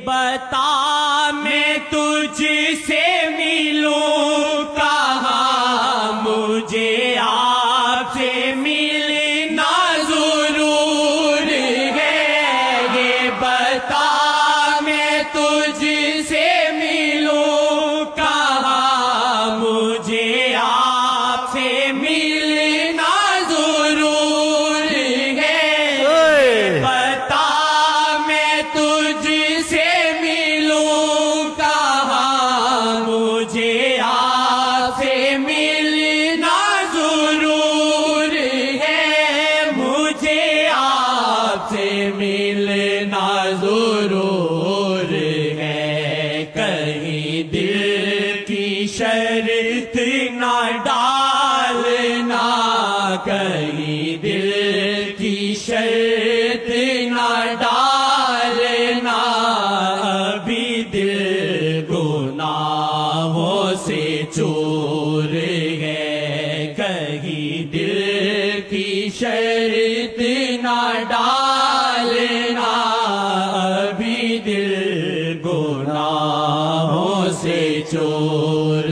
بتا میں تجھ سے ملوں کہاں، مجھے آپ سے ملنا ضرور ہے۔ یہ بتا میں تجھ سے ملوں کہاں، مجھے آپ سے ملنا ضرور ہے۔ بتا میں تجھ سے ملوں کہاں، مجھے آپ سے ملنا ضرور ہے۔ مجھے آپ سے ملنا ضرور ہے۔ کہیں دل کی شرط نہ ڈالنا، کہیں دل کی شرط نہ ڈالنا، ابھی دل گناہوں سے چور ہے۔ کہیں دل کی شرط نہ ڈالنا، ابھی دل گناہوں سے چور